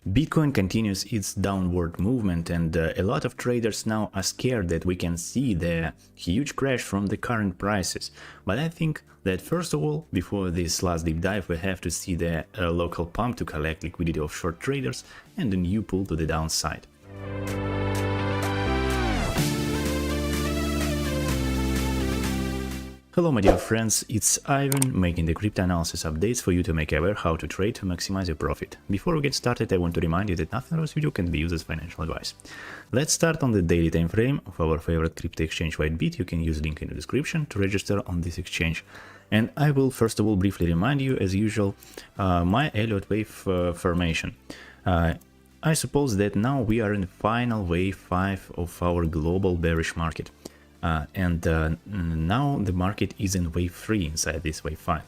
Bitcoin continues its downward movement, and a lot of traders now are scared that we can see the huge crash from the current prices. But I think that first of all, before this last deep dive, we have to see the local pump to collect liquidity of short traders and a new pull to the downside. Hello my dear friends, it's Ivan making the crypto analysis updates for you to make aware how to trade to maximize your profit. Before we get started, I want to remind you that nothing on this video can be used as financial advice. Let's start on the daily time frame of our favorite crypto exchange WhiteBit. You can use link in the description to register on this exchange. And I will first of all briefly remind you, as usual, my Elliott wave formation. I suppose that now we are in final wave 5 of our global bearish market. Now the market is in wave 3 inside this wave 5.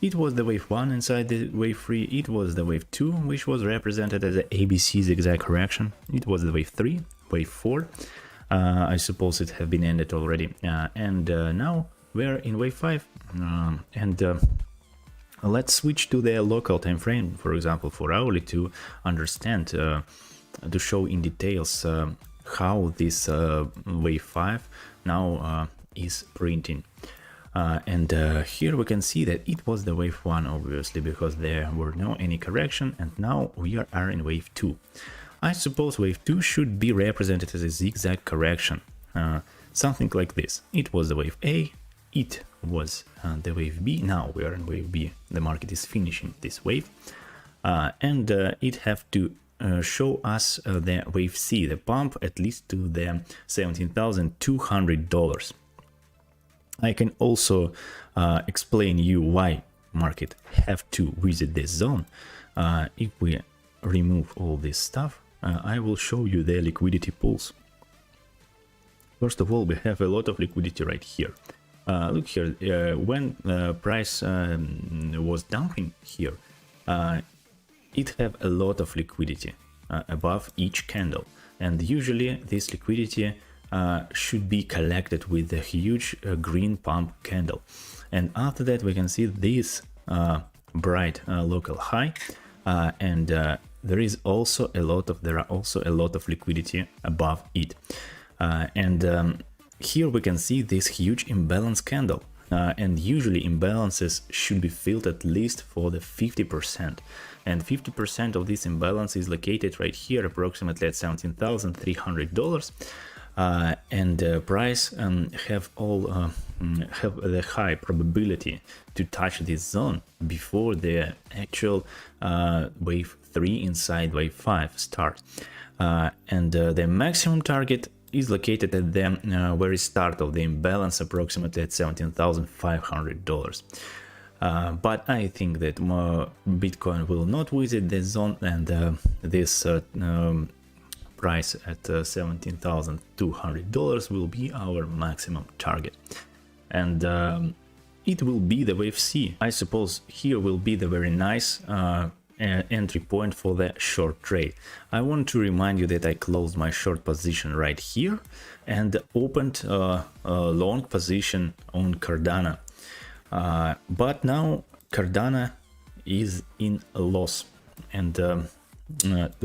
It was the wave 1 inside the wave 3, it was the wave 2, which was represented as the ABC zigzag correction, it was the wave 3, wave 4, I suppose it have been ended already, now we're in wave 5, let's switch to the local time frame, for example for hourly, to understand, to show in details how this wave 5 now is printing. Here we can see that it was the wave 1 obviously, because there were no any correction, and now we are in wave 2. I suppose wave 2 should be represented as a zigzag correction, something like this. It was the wave A, it was the wave B, now we are in wave B, the market is finishing this wave, it have to show us the wave C, the pump at least to the $17,200. I can also explain you why market have to visit this zone. If we remove all this stuff, I will show you the liquidity pools. First of all, we have a lot of liquidity right here. Look here, when price was dumping here, it have a lot of liquidity above each candle, and usually this liquidity should be collected with a huge green pump candle, and after that we can see this bright local high, there are also a lot of liquidity above it, here we can see this huge imbalance candle. And usually imbalances should be filled at least for the 50%, and 50% of this imbalance is located right here, approximately at $17,300, and price have the high probability to touch this zone before the actual wave 3 inside wave 5 start, the maximum target is located at the very start of the imbalance, approximately at $17,500. But I think that Bitcoin will not visit this zone, and this price at $17,200 will be our maximum target. And it will be the wave C. I suppose here will be the very nice entry point for the short trade. I want to remind you that I closed my short position right here and opened a long position on Cardano, but now Cardano is in a loss, and to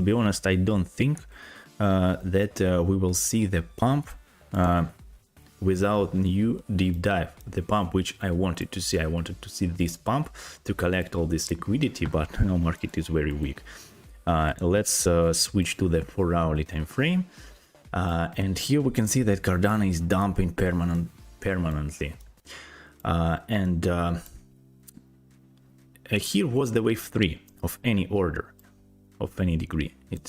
be honest, I don't think that we will see the pump without new deep dive, the pump which I wanted to see. I wanted to see this pump to collect all this liquidity, but now market is very weak. Let's switch to the 4-hourly time frame, and here we can see that Cardano is dumping permanently, here was the wave 3 of any order, of any degree. It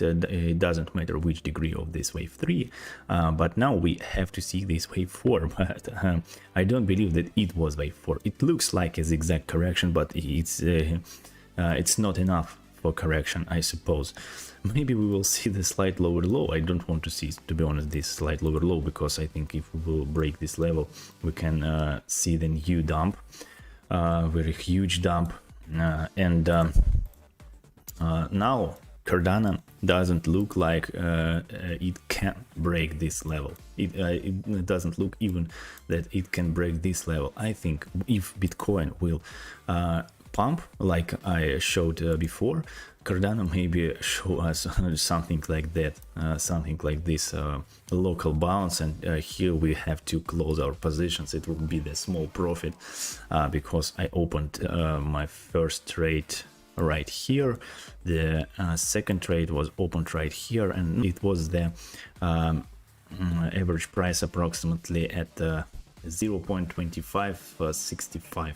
doesn't matter which degree of this wave 3, but now we have to see this wave 4, but I don't believe that it was wave 4. It looks like a zigzag correction, but it's not enough for correction, I suppose. Maybe we will see the slight lower low. I don't want to see, to be honest, this slight lower low, because I think if we will break this level, we can see the new dump, very huge dump, now Cardano doesn't look like it can break this level. It doesn't look even that it can break this level. I think if Bitcoin will pump like I showed before, Cardano maybe show us something like that, something like this local bounce, and here we have to close our positions. It will be the small profit because I opened my first trade right here. The second trade was opened right here, and it was the average price approximately at 0.2565.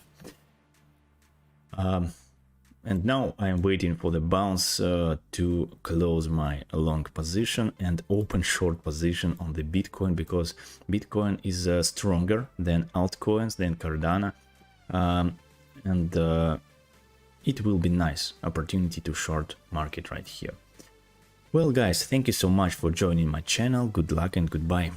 And now I am waiting for the bounce to close my long position and open short position on the Bitcoin, because Bitcoin is stronger than altcoins, than Cardano, and it will be nice opportunity to short market right here. Well guys, thank you so much for joining my channel. Good luck and goodbye.